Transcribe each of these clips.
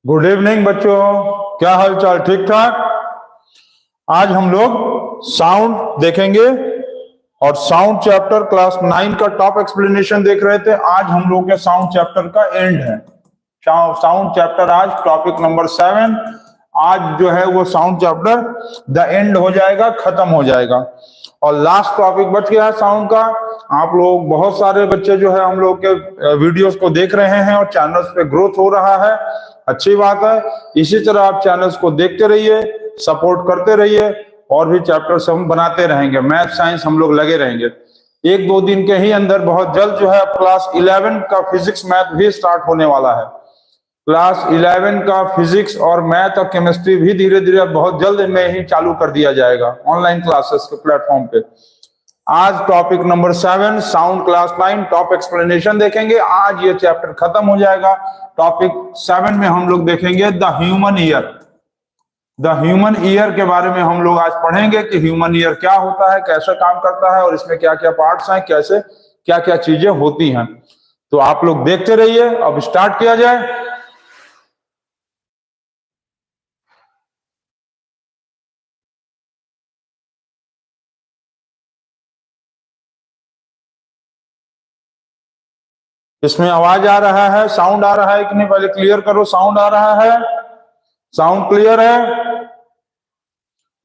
Good evening बच्चों, क्या हाल चाल? ठीक ठाक। आज हम लोग साउंड देखेंगे और साउंड चैप्टर क्लास 9 का टॉप एक्सप्लेनेशन देख रहे थे। आज हम लोग के साउंड चैप्टर का एंड है। साउंड चैप्टर आज टॉपिक नंबर 7। आज जो है वो साउंड चैप्टर द एंड हो जाएगा, खत्म हो जाएगा और लास्ट टॉपिक बच गया है साउंड का। आप लोग बहुत सारे बच्चे जो है हम लोग के वीडियोस को देख रहे हैं और चैनल्स पे ग्रोथ हो रहा है, अच्छी बात है। इसी तरह आप चैनल्स को देखते रहिए, सपोर्ट करते रहिए और भी चैप्टर्स हम बनाते रहेंगे। मैथ साइंस हम लोग लगे रहेंगे। एक दो दिन के ही अंदर बहुत जल्द जो है क्लास 11 का फिजिक्स मैथ भी स्टार्ट होने वाला है। क्लास 11 का फिजिक्स और मैथ और केमिस्ट्री भी धीरे धीरे बहुत जल्द में ही चालू कर दिया जाएगा ऑनलाइन क्लासेस के प्लेटफॉर्म पे। आज topic number 7 sound class 9 top explanation देखेंगे। आज ये चैप्टर खत्म हो जाएगा। टॉपिक 7 में हम लोग देखेंगे the human ear. The human ear के बारे में हम लोग आज पढ़ेंगे कि ह्यूमन ईयर क्या होता है, कैसे काम करता है और इसमें क्या क्या पार्ट्स हैं, कैसे क्या क्या चीजें होती हैं। तो आप लोग देखते रहिए। अब स्टार्ट किया जाए। इसमें आवाज आ रहा है, साउंड आ रहा है कि नहीं? पहले क्लियर करो, साउंड आ रहा है? साउंड क्लियर है?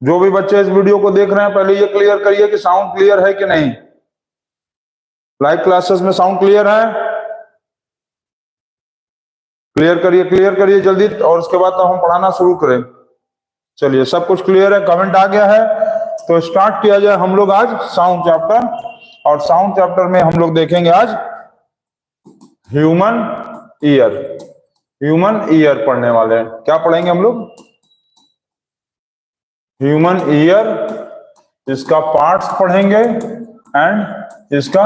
जो भी बच्चे इस वीडियो को देख रहे हैं पहले ये क्लियर करिए कि साउंड क्लियर है कि नहीं। लाइव क्लासेस में साउंड क्लियर है? क्लियर करिए जल्दी और उसके बाद तो हम पढ़ाना शुरू करें। चलिए, सब कुछ क्लियर है, कमेंट आ गया है तो स्टार्ट किया जाए हम लोग आज साउंड चैप्टर। और साउंड चैप्टर में हम लोग देखेंगे आज ह्यूमन ईयर। ह्यूमन ईयर पढ़ने वाले हैं। क्या पढ़ेंगे हम लोग? ह्यूमन ईयर, इसका पार्ट्स पढ़ेंगे एंड इसका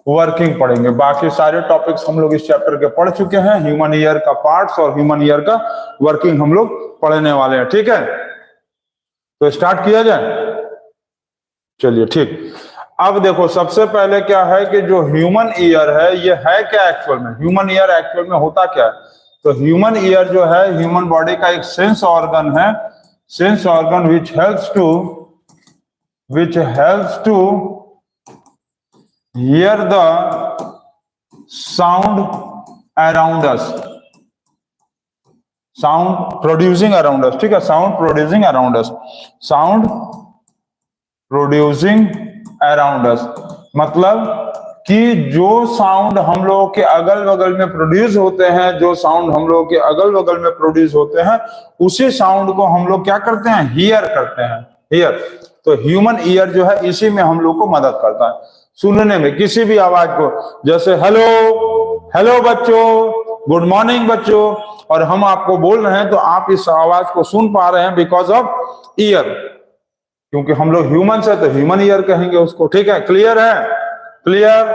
वर्किंग पढ़ेंगे। बाकी सारे टॉपिक्स हम लोग इस चैप्टर के पढ़ चुके हैं। ह्यूमन ईयर का पार्ट्स और ह्यूमन ईयर का वर्किंग हम लोग पढ़ने वाले हैं। ठीक है, तो स्टार्ट किया जाए। चलिए ठीक। अब देखो, सबसे पहले क्या है कि जो ह्यूमन ईयर है ये है क्या एक्चुअल में? ह्यूमन ईयर एक्चुअल में होता क्या है? तो ह्यूमन ईयर जो है ह्यूमन बॉडी का एक सेंस ऑर्गन है। Sense organ which helps to hear the sound around us. Sound producing around us. ठीक है, sound producing around us. Sound producing around us मतलब कि जो साउंड हम लोगों के अगल बगल में प्रोड्यूस होते हैं, जो साउंड हम लोगों के अगल बगल में प्रोड्यूस होते हैं, उसी साउंड को हम लोग क्या करते हैं? हियर करते हैं। हियर। तो ह्यूमन ईयर जो है इसी में हम लोग को मदद करता है सुनने में किसी भी आवाज को। जैसे हेलो, हेलो बच्चों, गुड मॉर्निंग बच्चों, और हम आपको बोल रहे हैं तो आप इस आवाज को सुन पा रहे हैं बिकॉज ऑफ ईयर। क्योंकि हम लोग ह्यूमन है तो ह्यूमन ईयर कहेंगे उसको। ठीक है, क्लियर है? क्लियर?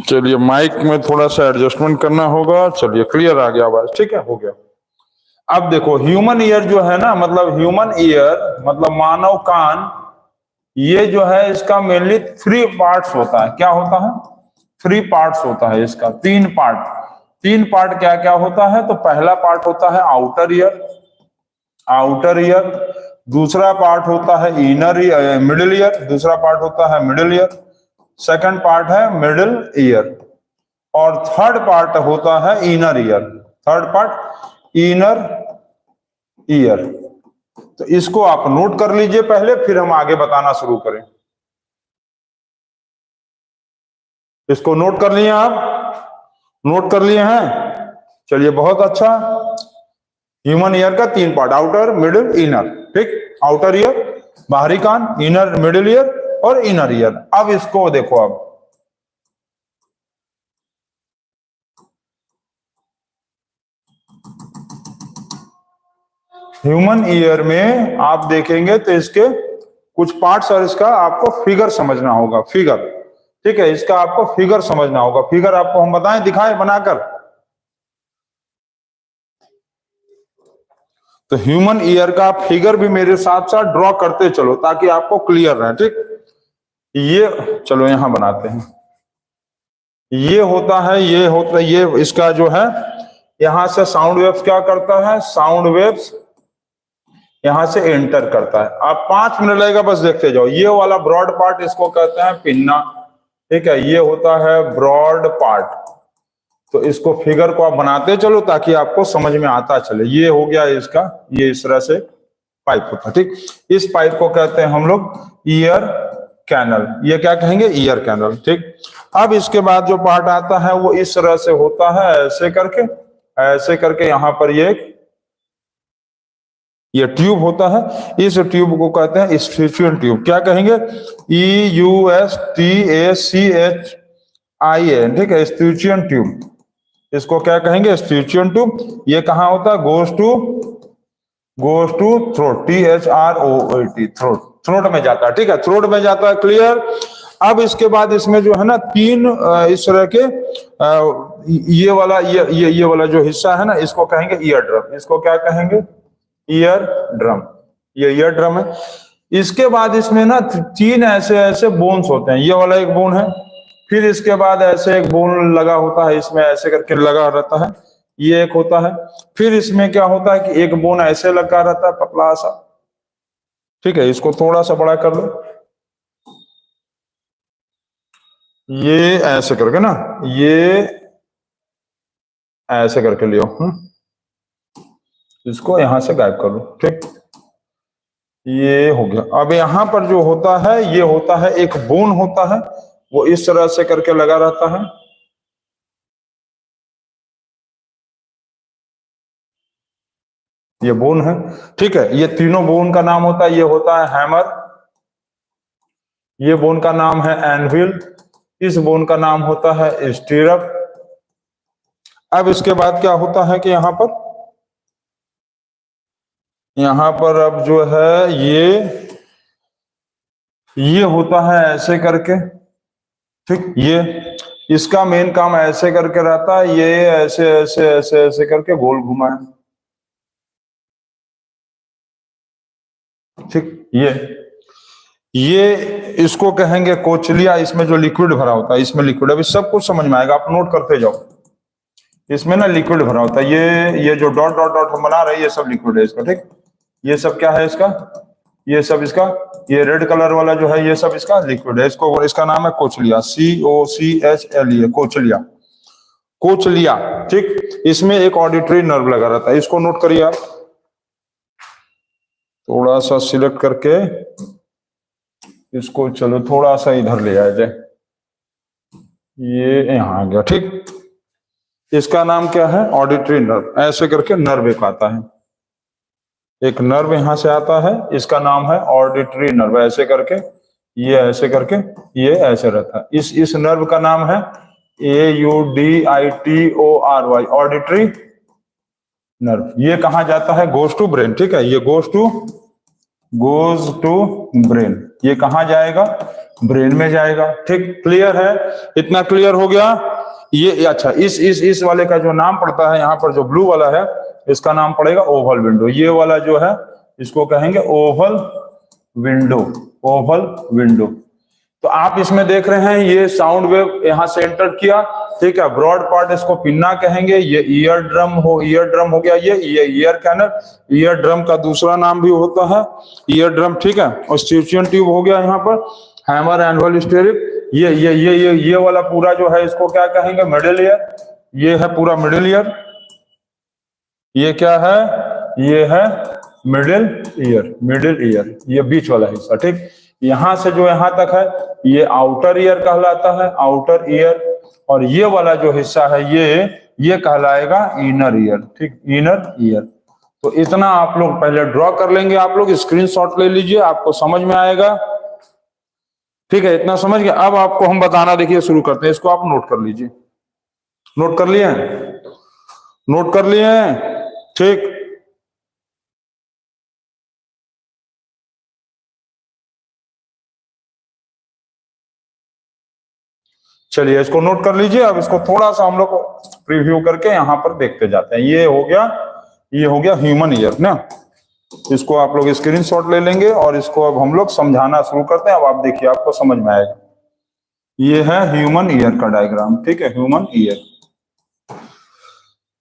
चलिए, माइक में थोड़ा सा एडजस्टमेंट करना होगा। चलिए, क्लियर आ गया आवाज। ठीक है, हो गया। अब देखो, ह्यूमन ईयर जो है ना, मतलब ह्यूमन ईयर मतलब मानव कान, ये जो है इसका मेनली 3 पार्ट्स होता है। क्या होता है? 3 पार्ट्स होता है इसका। 3 पार्ट। 3 पार्ट क्या क्या होता है? तो पहला पार्ट होता है आउटर ईयर। Outer ear. दूसरा पार्ट होता है मिडिल ईयर। दूसरा पार्ट होता है मिडिल ईयर। सेकंड पार्ट है मिडिल ईयर। और थर्ड पार्ट होता है inner ear. Third part inner ear. तो इसको आप नोट कर लीजिए पहले, फिर हम आगे बताना शुरू करें। इसको नोट कर लिए आप? नोट कर लिए हैं? चलिए, बहुत अच्छा। ह्यूमन ईयर का 3 पार्ट, आउटर, मिडिल, इनर। ठीक, आउटर ईयर बाहरी कान, इनर मिडिल ईयर और इनर ईयर। अब इसको देखो। अब ह्यूमन ईयर में आप देखेंगे तो इसके कुछ पार्ट्स और इसका आपको फिगर समझना होगा। फिगर, ठीक है, इसका आपको फिगर समझना होगा। फिगर आपको हम बताएं, दिखाएं बनाकर? तो ह्यूमन ईयर का फिगर भी मेरे साथ साथ ड्रॉ करते चलो ताकि आपको क्लियर रहे। ठीक, ये चलो यहां बनाते हैं, ये होता है, ये होता है, ये इसका जो है यहां से साउंड वेव्स क्या करता है, साउंड वेव्स यहां से एंटर करता है। आप 5 मिनट लगेगा, बस देखते जाओ। ये वाला ब्रॉड पार्ट इसको कहते हैं पिन्ना, ठीक है, ये होता है ब्रॉड पार्ट। तो इसको फिगर को आप बनाते चलो ताकि आपको समझ में आता चले। ये हो गया इसका, ये इस तरह से पाइप होता है, ठीक। इस पाइप को कहते हैं हम लोग ईयर कैनल, ये क्या कहेंगे, ईयर कैनल, ठीक। अब इसके बाद जो पार्ट आता है वो इस तरह से होता है, ऐसे करके यहाँ पर ये ट्यूब होता है। इस ट्यूब को कहते हैं स्टिचियन ट्यूब, क्या कहेंगे, EUSTACHIN, ठीक है, स्टिचियन ट्यूब, इसको क्या कहेंगे, स्टिचियन ट्यूब। ये कहाँ होता है, goes to throat, THROAT, throat में जाता है, ठीक है, थ्रोट में जाता है, क्लियर। अब इसके बाद इसमें जो है ना 3 इस तरह के ये वाला जो हिस्सा है ना, इसको कहेंगे ईयर ड्रम, इसको क्या कहेंगे, ईयर ड्रम, ये ईयर ड्रम है। इसके बाद इसमें ना 3 ऐसे बोन्स होते हैं, ये वाला एक बोन है, फिर इसके बाद ऐसे एक बोन लगा होता है, इसमें ऐसे करके लगा रहता है, ये एक होता है। फिर इसमें क्या होता है कि एक बोन ऐसे लगा रहता है, पतला सा, ठीक है, इसको थोड़ा सा बड़ा कर लो, ये ऐसे करके ना, ये ऐसे करके लियो, इसको यहां से गायब कर लो, ठीक, ये हो गया। अब यहां पर जो होता है, ये होता है एक बोन होता है, वो इस तरह से करके लगा रहता है, ये बोन है, ठीक है। ये तीनों बोन का नाम होता है, ये होता है हैमर, ये बोन का नाम है एनविल, इस बोन का नाम होता है स्टीरअप। अब इसके बाद क्या होता है कि यहाँ पर अब जो है ये होता है ऐसे करके, ठीक, ये इसका मेन काम ऐसे करके रहता है, ये ऐसे ऐसे ऐसे ऐसे करके गोल घुमाए, ठीक। ये इसको कहेंगे कोचलिया, इसमें जो लिक्विड भरा होता है, इसमें लिक्विड, अभी सब कुछ समझ में आएगा, आप नोट करते जाओ। इसमें ना लिक्विड भरा होता है, ये जो डॉट डॉट डॉट हम बना रहे हैं, ये सब लिक्विड है इसका, ठीक। ये सब क्या है इसका, ये सब इसका, ये रेड कलर वाला जो है, ये सब इसका लिक्विड है, इसका नाम है कोचलिया, COCHLEA, कोचलिया, ठीक। इसमें एक ऑडिटरी नर्व लगा रहता है, इसको नोट करिए आप, थोड़ा सा सिलेक्ट करके इसको चलो थोड़ा सा इधर ले आया जाए, ये यहां आ गया, ठीक। इसका नाम क्या है, ऑडिटरी नर्व, ऐसे करके नर्व एक आता है, एक नर्व यहां से आता है, इसका नाम है ऑडिटरी नर्व, ऐसे करके, ये ऐसे करके, ये ऐसे रहता है। इस नर्व का नाम है AUDITORY, ऑडिटरी नर्व। ये कहां जाता है, गोज टू ब्रेन, ठीक है, ये गोज टू ब्रेन, ये कहां जाएगा, ब्रेन में जाएगा, ठीक, क्लियर है, इतना क्लियर हो गया। ये अच्छा, इस वाले का जो नाम पड़ता है यहाँ पर, जो ब्लू वाला है, इसका नाम पड़ेगा ओवल विंडो, ये वाला जो है इसको कहेंगे ओवल विंडो। तो आप इसमें देख रहे हैं, ये साउंड वेव यहां से एंटर किया, ठीक है, ब्रॉड पार्ट इसको पिन्ना कहेंगे, ये ईयर ड्रम हो गया, ये ईयर कैनल, ईयर ड्रम का दूसरा नाम भी होता है ईयर ड्रम, ठीक है। और स्टिचियन ट्यूब हो गया यहाँ पर, हैमर, एनवल, स्टीरअप, ये वाला पूरा जो है इसको क्या कहेंगे, मिडिल ईयर, ये है पूरा मिडिल ईयर, ये क्या है, ये है मिडिल ईयर, ये बीच वाला हिस्सा, ठीक। यहां से जो यहां तक है, ये आउटर ईयर कहलाता है, आउटर ईयर। और ये वाला जो हिस्सा है, ये कहलाएगा इनर ईयर, ठीक, इनर ईयर। तो इतना आप लोग पहले ड्रॉ कर लेंगे, आप लोग स्क्रीनशॉट ले लीजिए, आपको समझ में आएगा, ठीक है, इतना समझ गए। अब आपको हम बताना, देखिए शुरू करते हैं, इसको आप नोट कर लीजिए, नोट कर लिए, ठीक। चलिए इसको नोट कर लीजिए। अब इसको थोड़ा सा हम लोग प्रीव्यू करके यहाँ पर देखते जाते हैं। ये हो गया ह्यूमन ईयर ना। इसको आप लोग स्क्रीनशॉट ले लेंगे और इसको अब हम लोग समझाना शुरू करते हैं। अब आप देखिए, आपको समझ में आएगा। ये है ह्यूमन ईयर का डायग्राम, ठीक है, ह्यूमन ईयर।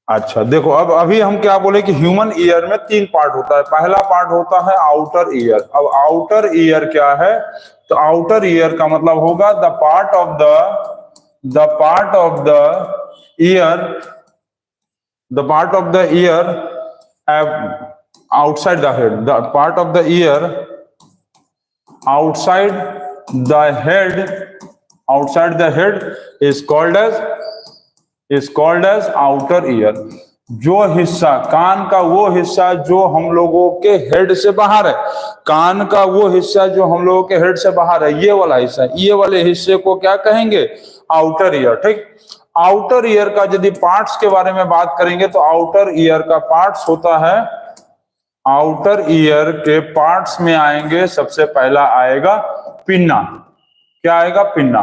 अच्छा देखो, अब अभी हम क्या बोले कि ह्यूमन ईयर में 3 पार्ट होता है। पहला पार्ट होता है आउटर ईयर। अब आउटर ईयर क्या है? तो आउटर ईयर का मतलब होगा the part of the year, the part of the year outside the head, the part of the ear outside the head, outside the head is called as outer ear। जो हिस्सा कान का, वो हिस्सा जो हम लोगों के हेड से बाहर है, कान का वो हिस्सा जो हम लोगों के हेड से बाहर है, ये वाला हिस्सा, ये वाले हिस्से को क्या कहेंगे? Outer ear. ठीक, आउटर ईयर का यदि पार्ट्स के बारे में बात करेंगे तो आउटर ईयर का पार्ट्स होता है, आउटर ईयर के पार्ट्स में आएंगे, सबसे पहला आएगा पिन्ना। क्या आएगा? पिन्ना।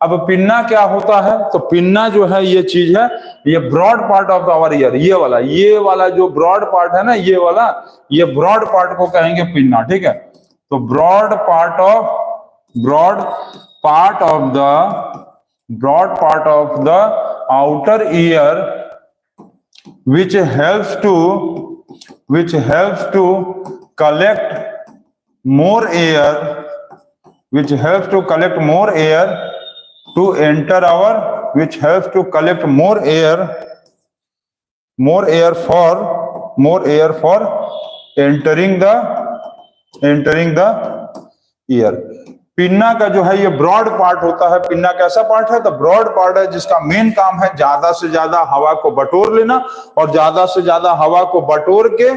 अब पिन्ना क्या होता है? तो पिन्ना जो है ये चीज है, ये broad part of our ear, ये वाला जो ब्रॉड पार्ट है ना, ये वाला, ये ब्रॉड पार्ट को कहेंगे पिन्ना। ठीक है, तो broad part of the outer ear which helps to collect more air, to enter our, which helps to collect more air for entering the ear। Pinna का जो है ये ब्रॉड पार्ट होता है। पिन्ना कैसा पार्ट है? तो ब्रॉड पार्ट है जिसका मेन काम है ज्यादा से ज्यादा हवा को बटोर लेना और ज्यादा से ज्यादा हवा को बटोर के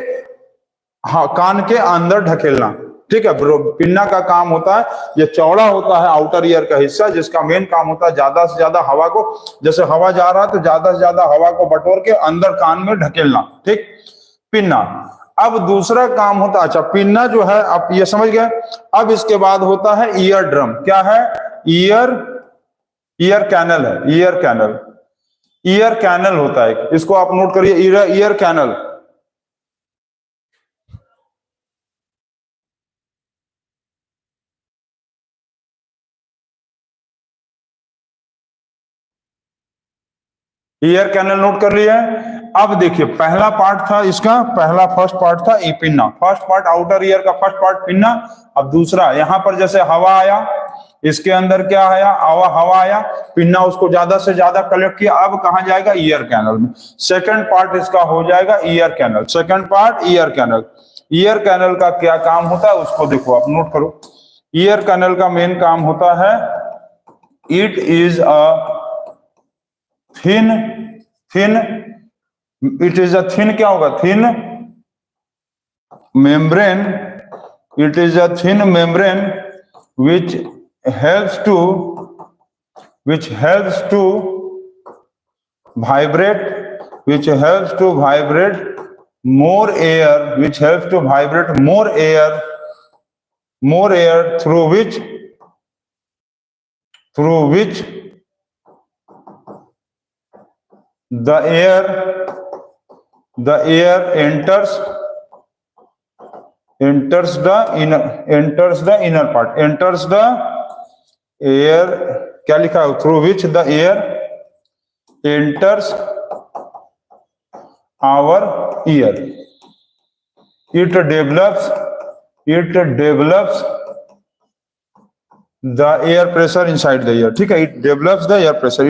कान के अंदर ढकेलना। ठीक है, पिन्ना का काम होता है, ये चौड़ा होता है आउटर ईयर का हिस्सा, जिसका मेन काम होता है ज्यादा से ज्यादा हवा को, जैसे हवा जा रहा है तो ज्यादा से ज्यादा हवा को बटोर के अंदर कान में ढकेलना। ठीक, पिन्ना। अब दूसरा काम होता है, अच्छा पिन्ना जो है आप ये समझ गए। अब इसके बाद होता है ईयर ड्रम। क्या है? ईयर कैनल है, ईयर कैनल होता है, इसको आप नोट करिए, ear canal. Ear canal note कर लिया है। अब देखिए, पहला पार्ट था इसका, फर्स्ट पार्ट था ई pinna, first part outer year का फर्स्ट पार्ट पिन्ना। अब दूसरा, यहां पर जैसे हवा आया, इसके अंदर क्या आया? हवा आया, पिन्ना उसको ज्यादा से ज्यादा कलेक्ट किया, अब कहां जाएगा? ईयर कैनल में। सेकंड पार्ट इसका हो जाएगा ear canal, second part ear canal. Ear canal का क्या काम होता है उसको देखो, आप नोट करो। ईयर कैनल का मेन काम होता है, it is a thin, it is a thin, क्या होगा? Thin membrane, it is a thin membrane which helps to vibrate more air through which the air enters the inner part, enters the air, क्या लिखा है? through which the air enters our ear, it develops the air pressure inside the ear। ठीक है, it develops the air pressure,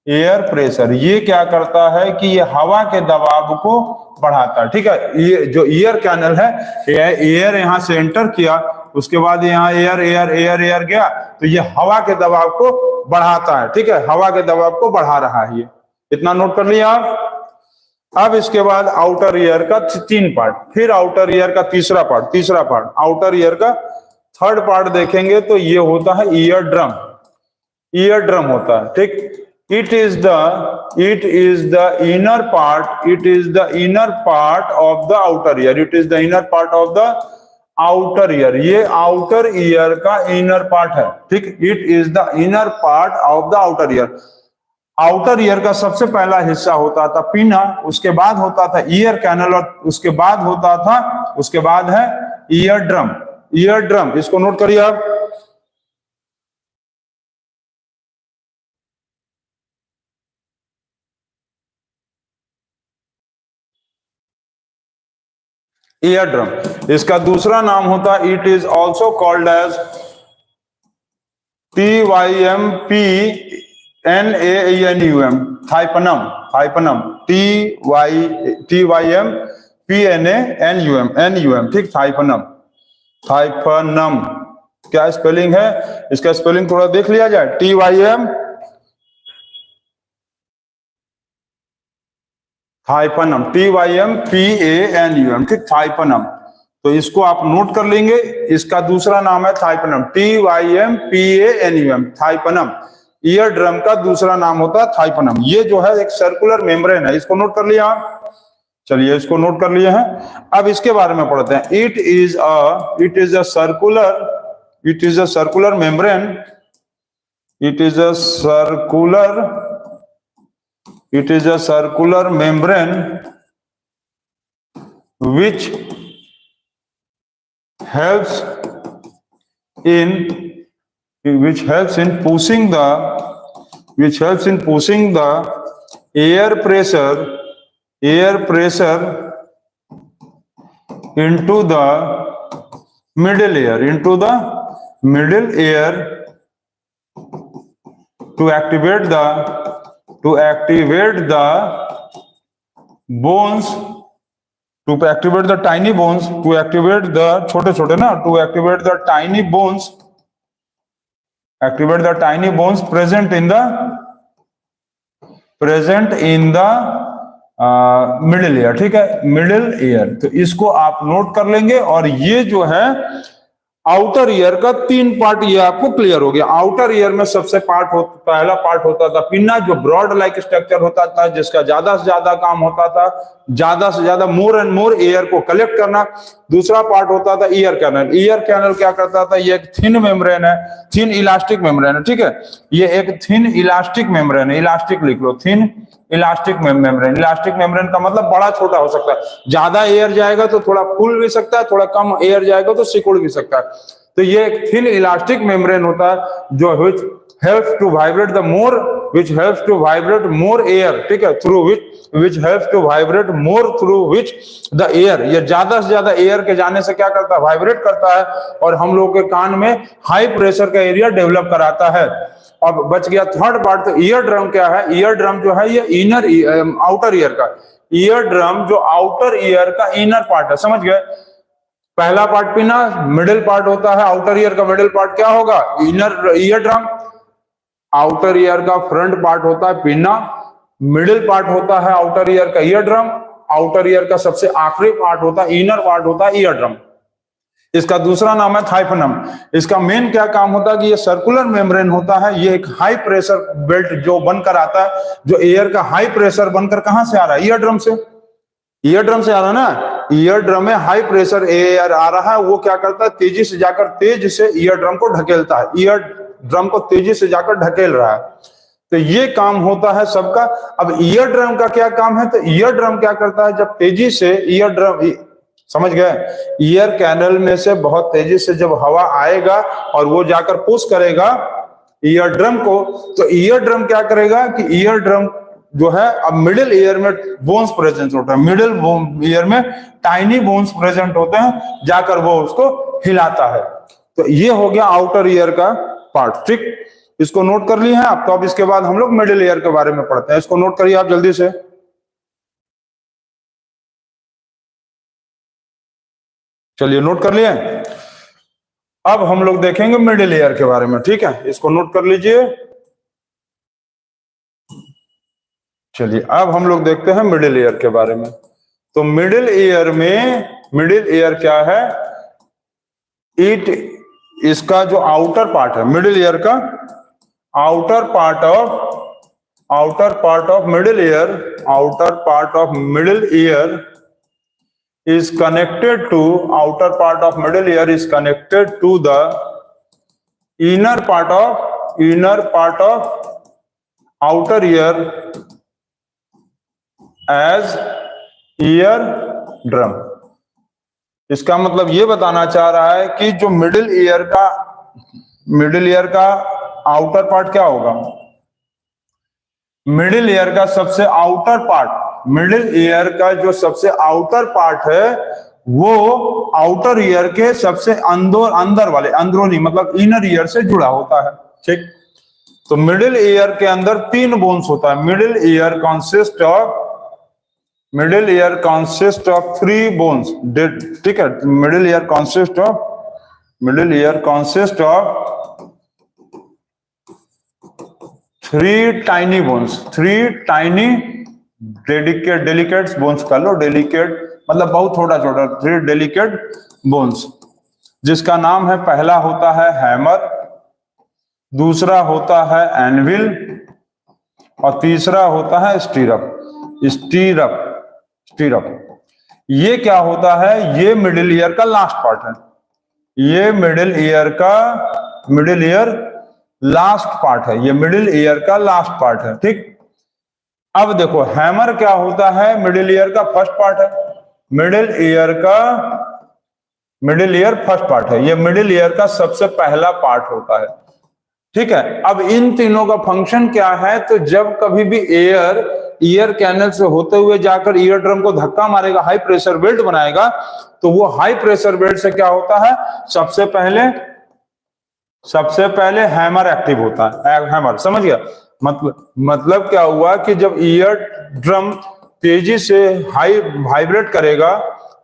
air pressure. ये क्या करता है कि ये हवा के दबाव को बढ़ाता है। ठीक है, ये जो ईयर कैनल है, एयर यहां से एंटर किया, उसके बाद यहाँ एयर गया, तो ये हवा के दबाव को बढ़ाता है। ठीक है, हवा के दबाव को बढ़ा रहा है ये, इतना नोट कर लिया आप। अब इसके बाद आउटर ईयर का 3 पार्ट, फिर आउटर ईयर का तीसरा पार्ट, आउटर ईयर का थर्ड पार्ट देखेंगे तो ये होता है ईयर ड्रम होता है। ठीक, it is the inner part of the outer ear, ये आउटर ईयर का इनर पार्ट है। ठीक, it is the inner part of the outer ear। Outer ear का सबसे पहला हिस्सा होता था पिना, उसके बाद होता था ईयर कैनल, और उसके बाद है ईयर ड्रम। ईयर ड्रम, इसको नोट करिए आप। ईयर ड्रम, इसका दूसरा नाम होता, it is also called as TYMPNANUM, tympanum. Tympanum, TYMPNANUM, ठीक, थाइपनम। थाइपनम क्या स्पेलिंग है, इसका स्पेलिंग थोड़ा देख लिया जाए। TYM थाइपनम, TYMPANUM, ठीक, थाइपनम। तो इसको आप नोट कर लेंगे, इसका दूसरा नाम है थाइपनम, TYMPANUM, थाइपनम। ईयर ड्रम का दूसरा नाम होता है थाइपनम। ये जो है एक सर्कुलर मेम्ब्रेन है, इसको नोट कर लिया आप। चलिए, इसको नोट कर लिए हैं। अब इसके बारे में पढ़ते हैं। It is a circular membrane, it is a circular membrane which helps in pushing the air pressure into the middle air to activate the bones, to activate the tiny bones, to activate the छोटे-छोटे ना, to activate the tiny bones present in the middle ear, ठीक है, middle year. तो इसको आप note कर लेंगे। और ये जो है आउटर ईयर का 3 पार्ट, ये आपको क्लियर हो गया। आउटर ईयर में सबसे पहला पार्ट होता था पिन्ना, जो ब्रॉड लाइक स्ट्रक्चर होता था, जिसका ज्यादा से ज्यादा काम होता था ज्यादा से ज्यादा मोर एंड मोर एयर को कलेक्ट करना। दूसरा पार्ट होता था ईयर कैनल। ईयर कैनल क्या करता था, ये एक थिन मेम्ब्रेन है, थिन इलास्टिक मेम्ब्रेन है, ठीक है, ये एक थिन इलास्टिक मेम्ब्रेन है। इलास्टिक लिख लो, thin elastic membrane. Elastic membrane का मतलब बड़ा छोटा हो सकता है, ज्यादा एयर जाएगा तो थोड़ा फूल भी सकता है, थोड़ा कम एयर जाएगा तो सिकुड़ भी सकता है। तो ये एक थिन इलास्टिक मेम्ब्रेन होता है, जो which helps to vibrate more air, ठीक है, which helps to vibrate more through which the air, ये ज्यादा से ज्यादा एयर के जाने से क्या करता है, वाइब्रेट करता है, और हम लोग के कान में हाई प्रेशर का एरिया डेवलप कराता है। अब बच गया थर्ड पार्ट। तो ईयर ड्रम क्या है, ईयर ड्रम जो है ये आउटर ईयर का, ईयर ड्रम जो आउटर ईयर का इनर पार्ट है, समझ गए। पहला पार्ट पिना, मिडिल पार्ट होता है आउटर ईयर का, मिडिल पार्ट क्या होगा, inner ear drum. Outer ear का फ्रंट पार्ट होता है पिना, मिडिल पार्ट होता है आउटर ईयर का ईयर ड्रम, आउटर ईयर का सबसे आखिरी पार्ट होता है, इनर पार्ट होता है ईयर ड्रम। इसका दूसरा नाम है थाइपनम। इसका मेन क्या काम होता है कि ये सर्कुलर मेम्ब्रेन होता है, ये एक हाई प्रेशर बेल्ट जो बनकर आता है, जो एयर का हाई प्रेशर बनकर कहां से आ रहा है, ईयर ड्रम से। ईयर ड्रम से आ रहा है ना, ईयर ड्रम में हाई प्रेशर एयर आ रहा है, वो क्या करता है, तेजी से जाकर तेज से ईयर ड्रम को ढकेलता है, ईयर ड्रम को तेजी से जाकर ढकेल रहा है। तो ये काम होता है सबका। अब ईयर ड्रम का क्या काम है, तो ईयर ड्रम क्या करता है, जब तेजी से ईयर ड्रम, समझ गए, ईयर कैनल में से बहुत तेजी से जब हवा आएगा और वो जाकर पुश करेगा ईयर ड्रम को, तो ईयर ड्रम क्या करेगा कि ईयर ड्रम जो है, अब मिडिल ईयर में बोन्स प्रेजेंट होता है, मिडिल ईयर में टाइनी बोन्स प्रेजेंट होते हैं, जाकर वो उसको हिलाता है। तो ये हो गया आउटर ईयर का पार्ट, ठीक, इसको नोट कर लिए हैं आप। तो अब इसके बाद हम लोग मिडिल ईयर के बारे में पढ़ते हैं, इसको नोट करिए आप जल्दी से। चलिए, नोट कर लिए। अब हम लोग देखेंगे मिडिल ईयर के बारे में, ठीक है, इसको नोट कर लीजिए। चलिए, अब हम लोग देखते हैं मिडिल ईयर के बारे में। तो मिडिल ईयर क्या है, इसका जो आउटर पार्ट है मिडिल ईयर का, outer part of middle ear is connected to the inner part of outer ear as ear drum. इसका मतलब ये बताना चाह रहा है कि जो मिडिल ईयर का आउटर पार्ट क्या होगा, मिडिल ईयर का सबसे आउटर पार्ट, मिडिल ईयर का जो सबसे आउटर पार्ट है वो आउटर ईयर के सबसे अंदर वाले, अंदरूनी मतलब इनर ईयर से जुड़ा होता है। ठीक, तो मिडिल ईयर के अंदर 3 बोन्स होता है। Middle year consist of 3 bones. ठीक है, middle year consist of 3 tiny bones, 3 tiny delicate bones कर लो, डेलिकेट मतलब बहुत छोटा छोटा, 3 डेलिकेट बोन्स, जिसका नाम है, पहला होता है हैमर, दूसरा होता है एनविल और तीसरा होता है स्टीरअप। ये क्या होता है, ये मिडिल ईयर का लास्ट पार्ट है, ये मिडिल ईयर लास्ट पार्ट है, ये मिडिल ईयर का लास्ट पार्ट है। ठीक, अब देखो हैमर क्या होता है, मिडिल ईयर का फर्स्ट पार्ट है, मिडिल ईयर फर्स्ट पार्ट है, ये मिडिल ईयर का सबसे पहला पार्ट होता है। ठीक है, अब इन तीनों का फंक्शन क्या है, तो जब कभी भी ईयर कैनल से होते हुए जाकर ईयर ड्रम को धक्का मारेगा, हाई प्रेशर बेल्ट बनाएगा, तो वो हाई प्रेशर बेल्ट से क्या होता है, सबसे पहले हैमर एक्टिव होता है। हैमर, समझ गया? मतलब क्या हुआ कि जब ईयर ड्रम तेजी से वाइब्रेट करेगा,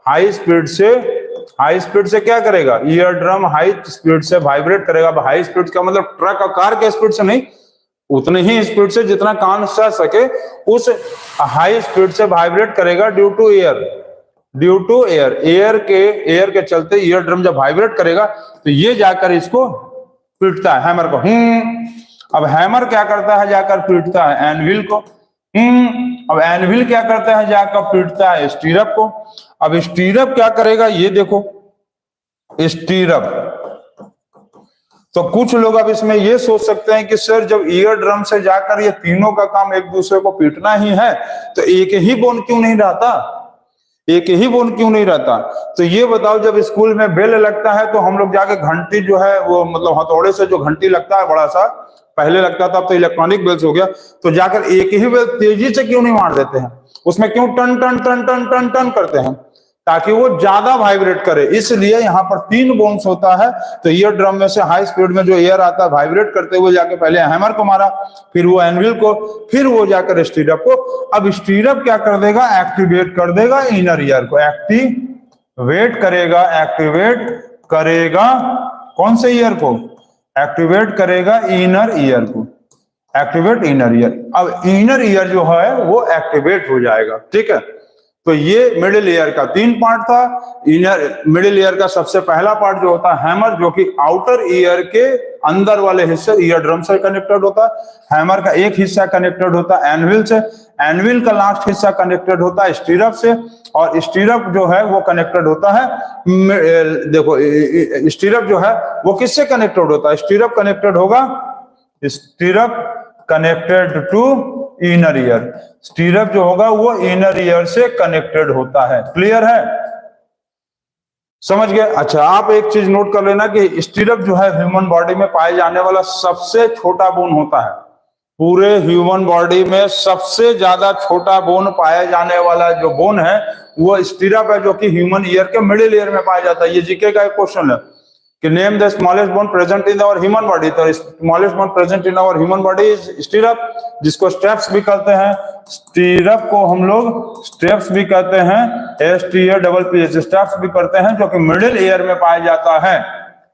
हाई स्पीड से क्या करेगा, ईयर ड्रम हाई स्पीड से वाइब्रेट करेगा। हाई स्पीड का मतलब ट्रक और कार के स्पीड से नहीं, उतनी ही स्पीड से जितना कान सह सके उस हाई स्पीड से वाइब्रेट करेगा ड्यू टू एयर के चलते ईयर ड्रम जब वाइब्रेट करेगा तो ये जाकर इसको पीटता है, हैमर को। अब हैमर क्या करता है, जाकर पीटता है एनविल को। अब एनविल क्या करता है, जाकर पीटता है स्टीरअप को। अब स्टीरअप क्या करेगा, ये देखो स्टीरअप। तो कुछ लोग अब इसमें ये सोच सकते हैं कि सर जब ईयर ड्रम से जाकर ये तीनों का काम एक दूसरे को पीटना ही है तो एक ही बोन क्यों नहीं रहता, तो ये बताओ, जब स्कूल में बेल लगता है तो हम लोग जाके घंटी जो है वो मतलब हथौड़े से जो घंटी लगता है बड़ा सा, पहले लगता था, अब तो इलेक्ट्रॉनिक बेल्स हो गया, तो जाकर एक ही बेल तेजी से क्यों नहीं मार देते हैं, उसमें क्यों टन टन टन टन टन टन करते हैं, ताकि वो ज्यादा वाइब्रेट करे। इसलिए यहाँ पर 3 बोन्स होता है। तो ईयर ड्रम में से हाई स्पीड में जो एयर आता है वाइब्रेट करते हुए जाके पहले हैमर को मारा, फिर वो एनविल को, फिर वो जाकर स्टीरअप को। अब स्टीरअप क्या कर देगा, एक्टिवेट कर देगा इनर ईयर को, एक्टिवेट करेगा कौन से ईयर को, एक्टिवेट करेगा इनर ईयर को, एक्टिवेट इनर ईयर। अब इनर ईयर जो है वो एक्टिवेट हो जाएगा। ठीक है, तो ये मिडिल ईयर का 3 पार्ट था। मिडिल ईयर का सबसे पहला पार्ट जो होता है हैमर, जो कि आउटर ईयर के अंदर वाले हिस्से ईयर ड्रम से कनेक्टेड होता है। हैमर का एक हिस्सा कनेक्टेड होता है एनविल से, एनविल का लास्ट हिस्सा कनेक्टेड होता है स्टीरअप से, और स्टीरअप जो है वो कनेक्टेड होता है, देखो स्टीरअप जो है वो किससे कनेक्टेड होता है, stirrup connected to inner ear. Stirrup जो होगा वो इनर ईयर से कनेक्टेड होता है। क्लियर है, समझ गए? अच्छा, आप एक चीज नोट कर लेना कि स्टीरअप जो है ह्यूमन बॉडी में पाए जाने वाला सबसे छोटा बोन होता है। पूरे ह्यूमन बॉडी में सबसे ज्यादा छोटा बोन पाया जाने वाला जो बोन है वो स्टीरअप है, जो कि ह्यूमन ईयर के मिडिल ईयर में पाया जाता है। ये जीके का एक क्वेश्चन है कि name the smallest bone present in our human body. तो smallest bone present in our human body is stirrup, जिसको स्टेप्स भी कहते हैं। स्टीरअप को हम लोग स्टेप्स भी कहते हैं, STAPPS, स्टेप्स भी करते हैं, जो कि मिडिल ईयर में पाया जाता है।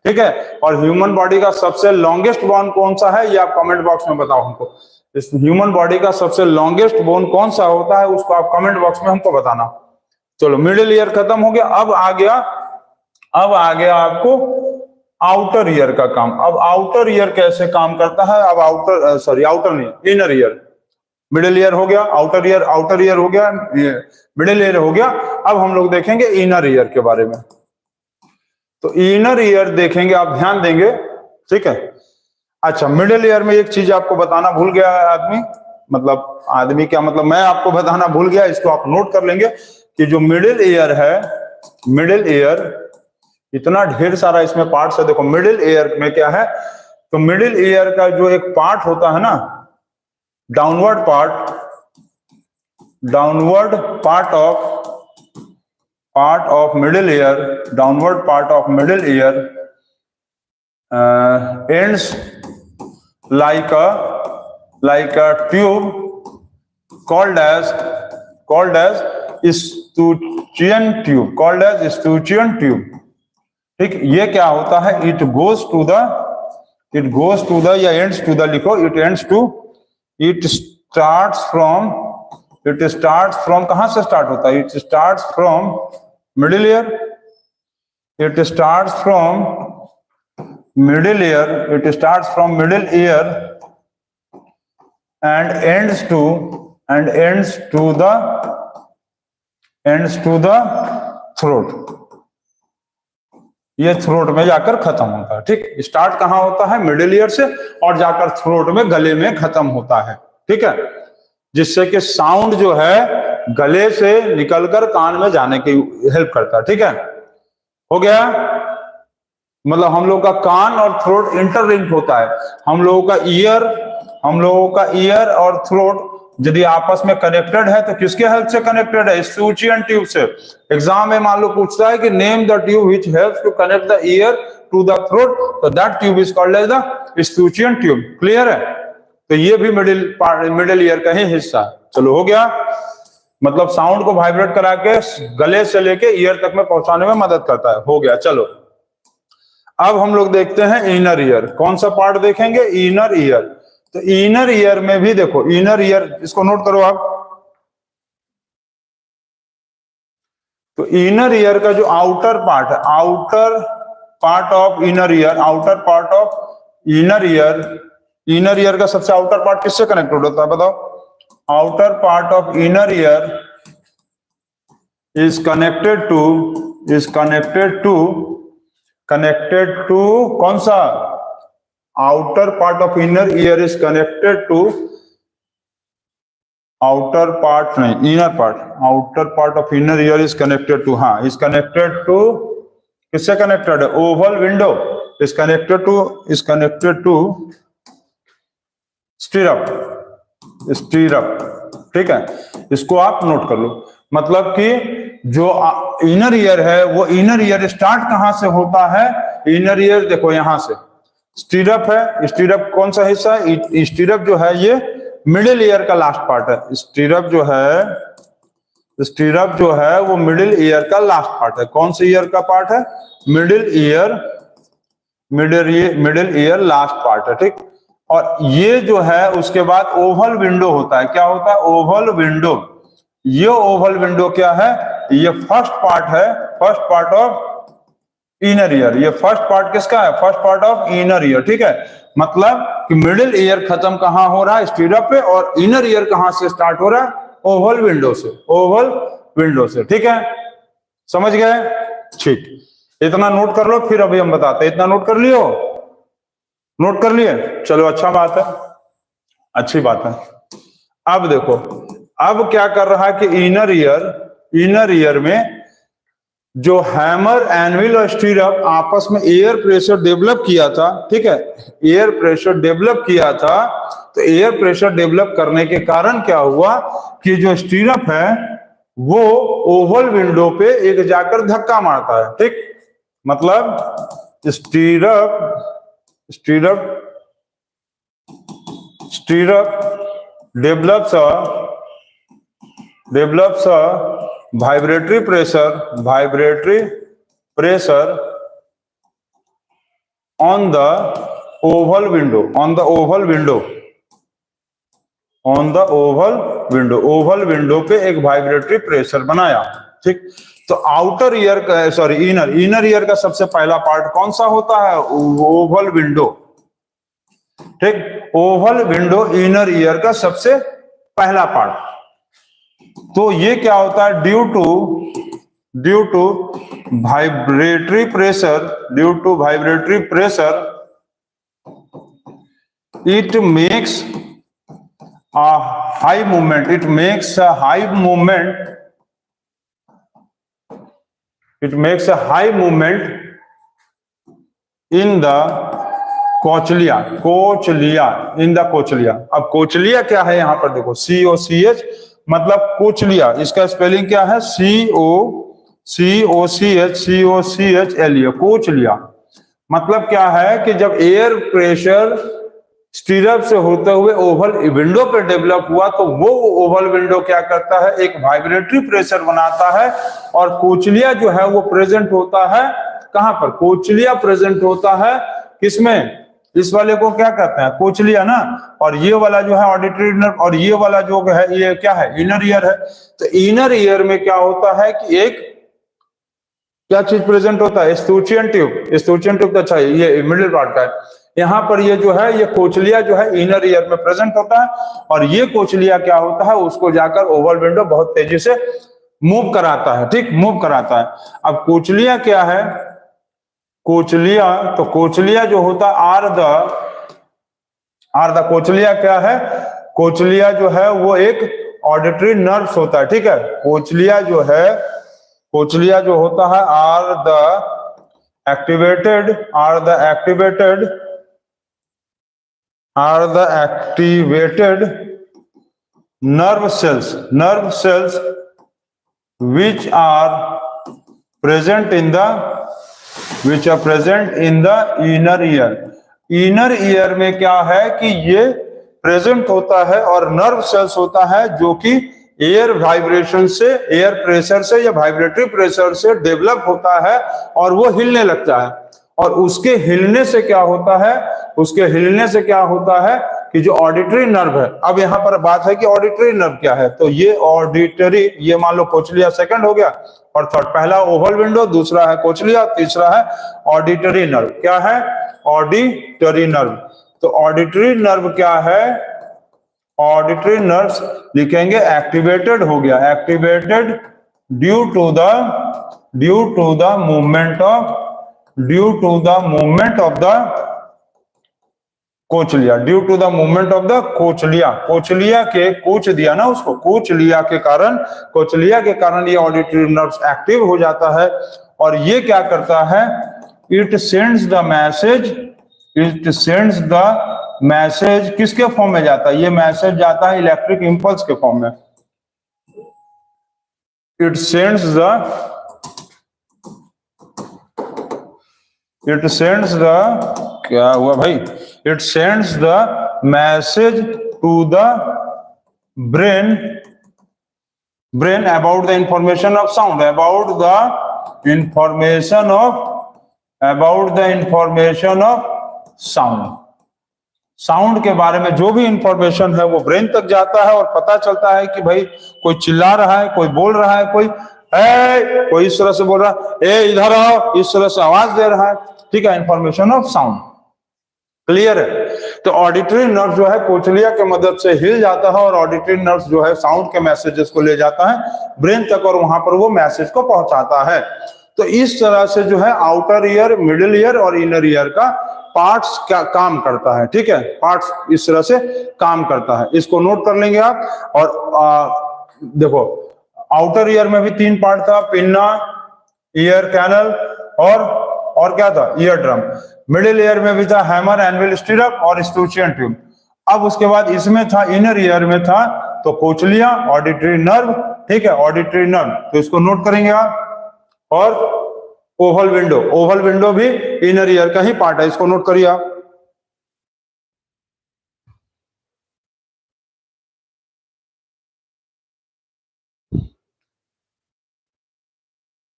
ठीक है, और ह्यूमन बॉडी का सबसे लॉन्गेस्ट बोन कौन सा है, ये आप कमेंट बॉक्स में बताओ हमको। इस ह्यूमन बॉडी का सबसे लॉन्गेस्ट बोन कौन सा होता है उसको आप कमेंट बॉक्स में हमको बताना। चलो, मिडिल ईयर खत्म हो गया। अब आ गया आपको आउटर ईयर का काम। अब आउटर ईयर कैसे काम करता है, अब आउटर नहीं, इनर ईयर। मिडिल ईयर हो गया, आउटर ईयर हो गया, मिडिल ईयर हो गया। अब हम लोग देखेंगे इनर ईयर के बारे में। तो इनर ईयर देखेंगे, आप ध्यान देंगे। ठीक है, अच्छा, मिडिल ईयर में एक चीज आपको बताना भूल गया है आदमी, मतलब आदमी क्या मतलब मैं आपको बताना भूल गया, इसको आप नोट कर लेंगे कि जो मिडिल ईयर है, मिडिल ईयर इतना ढेर सारा इसमें पार्ट्स है। देखो मिडिल ईयर में क्या है, तो मिडिल ईयर का जो एक पार्ट होता है ना, downward part of middle year, downward part of middle year ends like a tube called as Eustachian tube, ठीक। ये क्या होता है, it goes to the या ends to the, लिखो it starts from कहां से स्टार्ट होता है, it starts from middle ear, middle ear and ends to the throat, ये थ्रोट में जाकर खत्म होता है, ठीक। स्टार्ट कहां होता है, मिडिल ईयर से, और जाकर थ्रोट में, गले में खत्म होता है, ठीक है। जिससे कि साउंड जो है गले से निकलकर कान में जाने की हेल्प करता है, ठीक है। हो गया, मतलब हम लोग का कान और थ्रोट इंटरलिंक होता है। हम लोगों का ईयर और थ्रोट यदि आपस में कनेक्टेड है तो किसके हेल्प से कनेक्टेड है, यूस्टेचियन ट्यूब से। एग्जाम में मान लो पूछता है कि name the tube which helps to connect the ear to the throat, तो that tube is called as the Eustachian tube. Clear है, तो ये भी मिडिल ईयर का ही हिस्सा है। चलो हो गया, मतलब साउंड को वाइब्रेट करा के गले से लेके ईयर तक में पहुंचाने में मदद करता है। हो गया, चलो अब हम लोग देखते हैं इनर ईयर। कौन सा पार्ट देखेंगे, इनर ईयर। तो इनर ईयर में भी देखो, इनर ईयर इसको नोट करो आप। तो इनर ईयर का जो आउटर पार्ट है, outer part of inner ear का सबसे आउटर पार्ट किससे कनेक्टेड होता है बताओ, outer part of inner ear is connected to कौन सा, outer part of inner ear is connected to, outer part नहीं, inner part, outer part of inner ear is connected to, हाँ is connected to, किससे connected है, oval window, is connected to stirrup, ठीक है। इसको आप नोट कर लो, मतलब कि जो इनर ईयर है वो इनर ईयर स्टार्ट कहां से होता है, इनर ईयर देखो यहां से स्टीरअप है, स्टीरअप कौन सा हिस्सा है, स्टीरअप जो है ये मिडिल ईयर का लास्ट पार्ट है। स्टीरअप जो है वो मिडिल ईयर का लास्ट पार्ट है। कौन से ईयर का पार्ट है, मिडिल ईयर लास्ट पार्ट है, ठीक। और ये जो है उसके बाद ओवल विंडो होता है। क्या होता है, ओवल विंडो। ये ओवल विंडो क्या है, ये first part of inner year. ये फर्स्ट पार्ट किसका है, first part of inner year, ठीक है। मतलब कि मिडिल ईयर खत्म कहां हो रहा है, स्टीरअप पे, और इनर ईयर कहां से स्टार्ट हो रहा है, ओवल विंडो से, ठीक है। समझ गए, ठीक। इतना नोट कर लो, फिर अभी हम बताते हैं। इतना नोट कर लियो, नोट कर लिए, चलो अच्छा बात है, अच्छी बात है। अब देखो, अब क्या कर रहा है कि इनर ईयर में जो हैमर, एनविल और स्टीरअप आपस में एयर प्रेशर डेवलप किया था, ठीक है, एयर प्रेशर डेवलप किया था। तो एयर प्रेशर डेवलप करने के कारण क्या हुआ कि जो स्टीरअप है वो ओवल विंडो पे एक जाकर धक्का मारता है, ठीक। मतलब stirrup develops a vibratory pressure on the oval window, oval window पे एक वाइब्रेटरी प्रेशर बनाया, ठीक। तो आउटर ईयर का, सॉरी इनर ईयर का सबसे पहला पार्ट कौन सा होता है, ओवल विंडो, ठीक। ओवल विंडो इनर ईयर का सबसे पहला पार्ट। तो ये क्या होता है, due to vibratory pressure it makes a high movement, it makes a high movement, it makes a high movement in the cochlea, cochlea, in the cochlea. अब cochlea क्या है यहां पर देखो, COCH मतलब कोचलिया, इसका स्पेलिंग क्या है, COCHLE, कोचलिया। मतलब क्या है कि जब एयर प्रेशर स्टीरअप से होते हुए ओवल विंडो पे डेवलप हुआ तो वो ओवल विंडो क्या करता है, एक वाइब्रेटरी प्रेशर बनाता है और कोचलिया जो है वो प्रेजेंट होता है कहां पर, कोचलिया प्रेजेंट होता है किसमें, इस वाले को क्या कहते हैं, कोचलिया ना। और ये वाला जो है ऑडिटरी नर्व, और ये वाला जो है ये क्या है, इनर ईयर है। तो इनर ईयर में क्या होता है कि एक क्या चीज प्रेजेंट होता है, स्टूचियन ट्यूब, स्टूचियन ट्यूब तो अच्छा है, ये मिडिल पार्ट का है। यहाँ पर ये जो है ये कोचलिया जो है इनर ईयर में प्रेजेंट होता है, और ये कोचलिया क्या होता है, उसको जाकर ओवल विंडो बहुत तेजी से मूव कराता है, ठीक, मूव कराता है। अब कोचलिया क्या है, कोचलिया, तो कोचलिया जो होता है आर द कोचलिया क्या है, कोचलिया जो है वो एक ऑडिटरी नर्व्स होता है, ठीक है। कोचलिया जो है, कोचलिया जो होता है are the activated nerve cells which are present in the inner ear। Inner ear में क्या है कि ये प्रेजेंट होता है और नर्व सेल्स होता है जो कि एयर वाइब्रेशन से, एयर प्रेशर से या वाइब्रेटरी प्रेशर से डेवलप होता है और वो हिलने लगता है। और उसके हिलने से क्या होता है, उसके हिलने से क्या होता है कि जो ऑडिटरी नर्व है, अब यहाँ पर बात है कि ऑडिटरी नर्व क्या है, तो ये ऑडिटरी, ये मान लो कोचलिया सेकंड हो गया और थर्ड, पहला ओवल विंडो, दूसरा है कोचलिया, तीसरा है ऑडिटरी नर्व। क्या है, ऑडिटरी नर्व। तो ऑडिटरी नर्व क्या है, ऑडिटरी नर्व्स लिखेंगे एक्टिवेटेड हो गया, activated due to the movement of the cochlea, due to the movement of the cochlea. Cochlea के कोच दिया ना उसको, कोचलिया के कारण ये ऑडिटरी नर्व्स एक्टिव हो जाता है। और ये क्या करता है, इट सेंड्स द मैसेज किसके फॉर्म में जाता है, ये मैसेज जाता है इलेक्ट्रिक इंपल्स के फॉर्म में। इट सेंड्स द क्या हुआ भाई, it sends the message to the brain about the information of sound, about the information of sound के बारे में जो भी इंफॉर्मेशन है वो ब्रेन तक जाता है और पता चलता है कि भाई कोई चिल्ला रहा है, कोई बोल रहा है, कोई इस तरह से बोल रहा है, ए इधर आओ, इस तरह से आवाज दे रहा है, ठीक है, इंफॉर्मेशन ऑफ साउंड। क्लियर है। तो ऑडिटरी नर्व जो है कोचलिया के मदद से हिल जाता है और ऑडिटरी नर्व जो है साउंड के मैसेजेस को ले जाता है ब्रेन तक और वहां पर वो मैसेज को पहुंचाता है। तो इस तरह से जो है आउटर ईयर, मिडिल ईयर और इनर ईयर का पार्ट्स क्या काम करता है, ठीक है, पार्ट्स इस तरह से काम करता है। इसको नोट कर लेंगे आप। और देखो आउटर ईयर में भी 3 पार्ट था, पिन्ना, ईयर कैनल और क्या था, ईयर ड्रम। मिडिल ईयर में भी था हैमर, एनविल, स्टीरअप और स्टूचियन ट्यूब। अब उसके बाद इसमें था, इनर ईयर में था तो कोचलिया, ऑडिटरी नर्व, ठीक है, ऑडिटरी नर्व, तो इसको नोट करेंगे आप। और ओवल विंडो भी इनर ईयर का ही पार्ट है, इसको नोट करिए आप।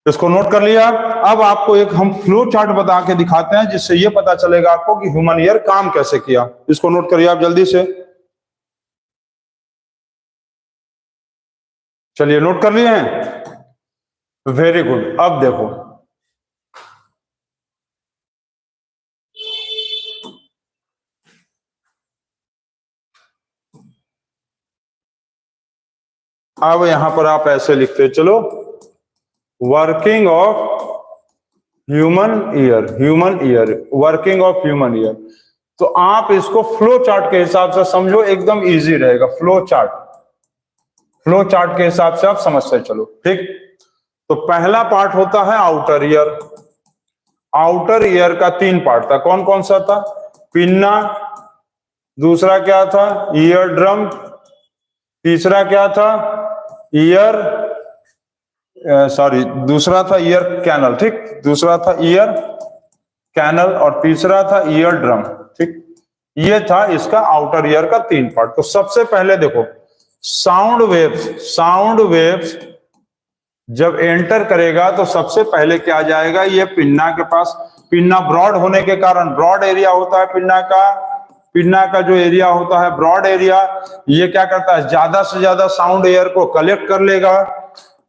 इसको नोट कर लिया। अब आपको एक हम फ्लो चार्ट बता के दिखाते हैं जिससे ये पता चलेगा आपको कि ह्यूमन ईयर काम कैसे किया। इसको नोट करिए आप जल्दी से। चलिए नोट कर लिए हैं, वेरी गुड। अब देखो अब यहां पर आप ऐसे लिखते चलो, working of human ear, working of human ear. तो आप इसको फ्लो चार्ट के हिसाब से समझो, एकदम इजी रहेगा। फ्लो चार्ट के हिसाब से आप समझते चलो, ठीक। तो पहला पार्ट होता है आउटर ईयर। आउटर ईयर का 3 पार्ट था, कौन कौन सा था? पिन्ना, दूसरा क्या था? ईयर ड्रम, तीसरा क्या था? दूसरा था ईयर कैनल, ठीक। दूसरा था ईयर कैनल और तीसरा था ईयर ड्रम, ठीक। ये था इसका आउटर ईयर का 3 पार्ट। तो सबसे पहले देखो, साउंड वेव्स जब एंटर करेगा तो सबसे पहले क्या जाएगा? ये पिन्ना के पास। पिन्ना ब्रॉड होने के कारण, ब्रॉड एरिया होता है पिन्ना का जो एरिया होता है ब्रॉड एरिया, ये क्या करता है? ज्यादा से ज्यादा साउंड एयर को कलेक्ट कर लेगा।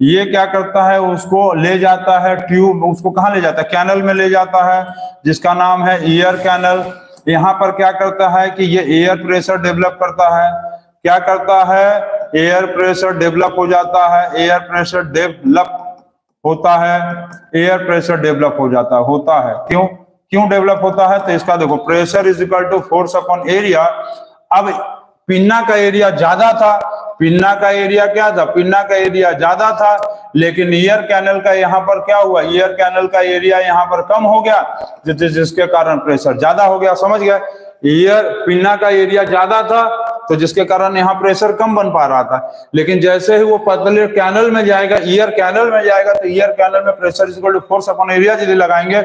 ये क्या करता है? उसको ले जाता है ट्यूब, उसको कहाँ ले जाता है? कैनल में ले जाता है, जिसका नाम है ईयर कैनल। यहाँ पर क्या करता है कि ये एयर प्रेशर डेवलप करता है। क्या करता है? एयर प्रेशर डेवलप हो जाता है। एयर प्रेशर डेवलप होता है। क्यों डेवलप होता है? तो इसका देखो, pressure is equal to force upon area. अब पिन्ना का एरिया ज्यादा था, पिन्ना का एरिया क्या था? पिन्ना का एरिया ज्यादा था, लेकिन ईयर कैनल का यहाँ पर क्या हुआ? ईयर कैनल का एरिया यहाँ पर कम हो गया, जिसके कारण प्रेशर ज्यादा हो गया। समझ गया? पिन्ना का एरिया ज्यादा था तो जिसके कारण यहाँ प्रेशर कम बन पा रहा था, लेकिन जैसे ही वो पतले कैनल में जाएगा, ईयर कैनल में जाएगा, तो ईयर कैनल में pressure is equal to force upon area यदि लगाएंगे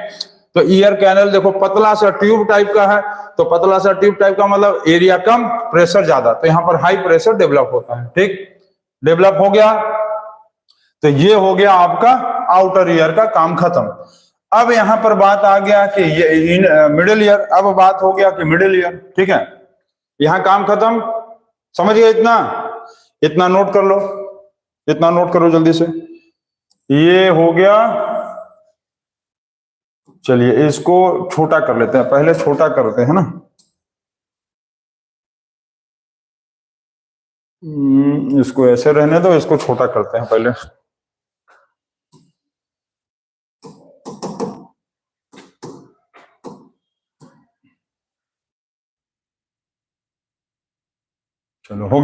तो ईयर कैनल देखो पतला सा ट्यूब टाइप का है, तो पतला सा ट्यूब टाइप का मतलब एरिया कम, प्रेशर ज्यादा, तो यहाँ पर हाई प्रेशर डेवलप होता है, ठीक। डेवलप हो गया, तो ये हो गया आपका आउटर ईयर का काम खत्म। अब यहाँ पर बात आ गया कि ये मिडिल ईयर। अब बात हो गया कि मिडिल ईयर, ठीक है। यहाँ काम खत्म, समझ गए? इतना नोट कर लो, इतना नोट करो जल्दी से। ये हो गया। चलिए इसको छोटा कर लेते हैं, पहले छोटा करते हैं ना। इसको ऐसे रहने दो, इसको छोटा करते हैं पहले। चलो हो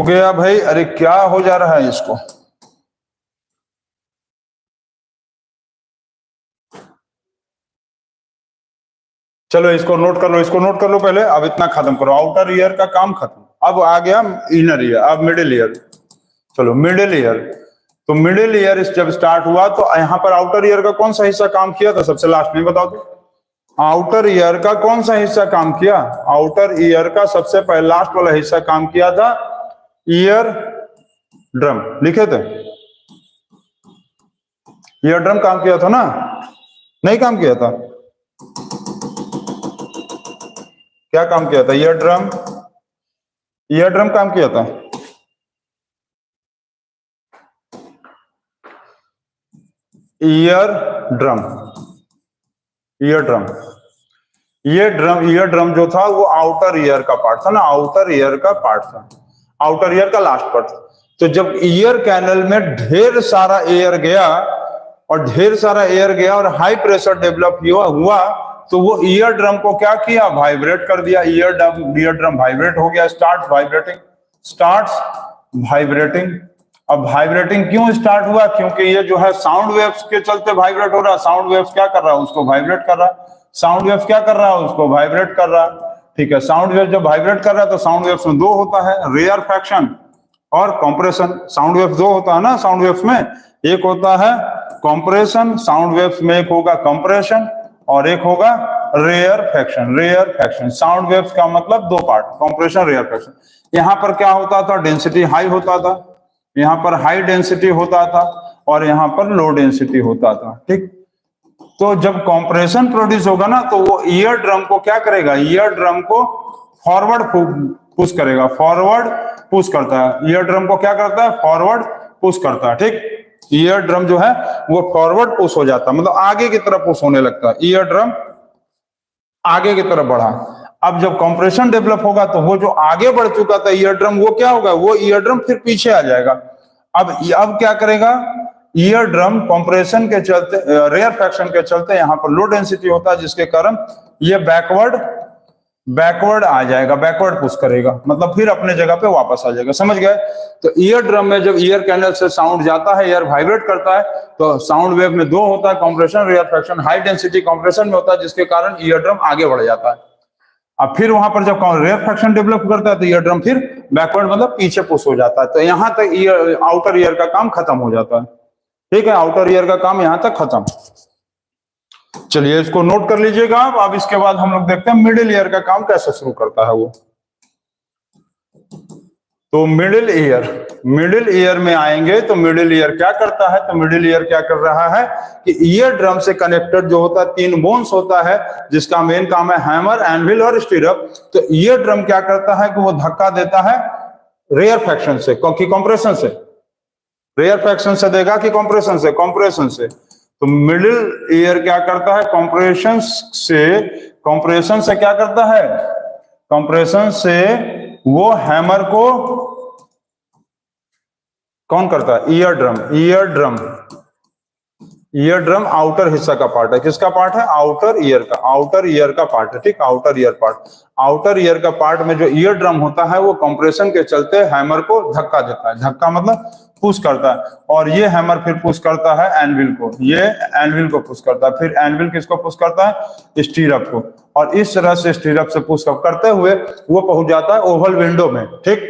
गया भाई। अरे क्या हो जा रहा है इसको? चलो इसको नोट कर लो पहले। अब इतना खत्म करो, आउटर ईयर का काम खत्म। अब आ गया इनर ईयर, अब मिडिल ईयर। चलो मिडिल ईयर, तो मिडिल ईयर जब स्टार्ट हुआ तो यहाँ पर आउटर ईयर का कौन सा हिस्सा काम किया था? सबसे लास्ट में बताओ तो। आउटर ईयर का कौन सा हिस्सा काम किया? आउटर ईयर का सबसे पहले लास्ट वाला हिस्सा काम किया था ईयर ड्रम। लिखे थे? ईयर ड्रम काम किया था ना? नहीं काम किया था? क्या काम किया था? ईयर ड्रम काम किया था। ईयर ड्रम जो था वो आउटर ईयर का पार्ट था ना, आउटर ईयर का पार्ट था, आउटर ईयर का लास्ट पार्ट। तो जब ईयर कैनल में ढेर सारा एयर गया और हाई प्रेशर डेवलप हुआ तो वो ईयर ड्रम को क्या किया? वाइब्रेट कर दिया। ईयर ड्रम वाइब्रेट हो गया, स्टार्ट्स वाइब्रेटिंग। अब वाइब्रेटिंग क्यों स्टार्ट हुआ? क्योंकि ये जो है साउंड वेव्स के चलते वाइब्रेट हो रहा। साउंड वेव्स क्या कर रहा है? उसको वाइब्रेट कर रहा। साउंड वेव्स क्या कर रहा है? उसको वाइब्रेट कर रहा, ठीक है। साउंड वेव जब वाइब्रेट कर रहा है तो साउंड वेव्स में दो होता है, रेयरफेक्शन और कंप्रेशन। साउंड वेव्स दो होता है ना साउंड वेव्स में, एक होता है कंप्रेशन, साउंड वेव्स में एक होगा कंप्रेशन और एक होगा रेयरफेक्शन। साउंड वेव्स का मतलब दो पार्ट, कंप्रेशन, रेयरफेक्शन। यहाँ पर क्या होता था? डेंसिटी हाई होता था, यहाँ पर हाई डेंसिटी होता था और यहाँ पर लो डेंसिटी होता था, ठीक। तो जब कंप्रेशन प्रोड्यूस होगा ना तो वो ईयर ड्रम को क्या करेगा? ईयर ड्रम को फॉरवर्ड पुश करेगा, फॉरवर्ड पुश करता है। ईयर ड्रम को क्या करता है? फॉरवर्ड पुश करता है, ठीक। ईयर ड्रम जो है वो फॉरवर्ड पुश हो जाता है, मतलब आगे की तरफ पुश होने लगता है। ईयर ड्रम आगे की तरफ बढ़ा। अब जब कंप्रेशन डेवलप होगा तो वो जो आगे बढ़ चुका था ईयर ड्रम, वो क्या होगा? वो ईयर ड्रम फिर पीछे आ जाएगा। अब क्या करेगा? ईयर ड्रम कंप्रेशन के चलते, रेयर फ्रैक्शन के चलते यहाँ पर लो डेंसिटी होता है, जिसके कारण ये बैकवर्ड आ जाएगा, बैकवर्ड पुश करेगा, मतलब फिर अपने जगह पे वापस आ जाएगा। समझ गए? तो ईयर ड्रम में जब ईयर कैनल से साउंड जाता है, ईयर वाइब्रेट करता है, तो साउंड वेव में दो होता है, compression, rarefaction. High density compression में होता है, जिसके कारण ईयर ड्रम आगे बढ़ जाता है। अब फिर वहां पर जब रेयर फ्रैक्शन डेवलप करता है तो ईयर ड्रम फिर बैकवर्ड मतलब पीछे पुश हो जाता है। तो यहां तक ईयर, आउटर ईयर का काम खत्म हो जाता है। ठीक है, आउटर ईयर का काम यहां तक खत्म। चलिए इसको नोट कर लीजिएगा आप। अब इसके बाद हम लोग देखते हैं मिडिल ईयर का काम कैसे शुरू करता है वो। तो मिडिल ईयर में आएंगे तो मिडिल ईयर क्या करता है? तो मिडिल ईयर क्या कर रहा है कि ईयर ड्रम से कनेक्टेड जो होता है 3 बोन्स होता है, जिसका मेन काम है हैमर, एनविल और स्टीरअप। तो ईयर ड्रम क्या करता है कि वो धक्का देता है रेयर फ्रैक्शन से, क्योंकि कंप्रेशन से, रेयर फ्रैक्शन से देगा कि कंप्रेशन से? कंप्रेशन से। तो मिडिल ईयर क्या करता है? कंप्रेशन से क्या करता है? कंप्रेशन से वो हैमर को कौन करता है? ईयर ड्रम आउटर हिस्सा का पार्ट है। किसका पार्ट है? आउटर ईयर का पार्ट है। ठीक, आउटर ईयर का पार्ट में जो ईयर ड्रम होता है वो कंप्रेशन के चलते हैमर को धक्का देता है। धक्का मतलब पुश करता है, और ये हैमर फिर पुश करता है एनविल को, ये एनविल को पुश करता है। फिर एनविल किसको पुश करता है? स्टीरअप को। और इस तरह से स्टीरअप से पुश करते हुए वो पहुंच जाता है ओवल विंडो में। ठीक,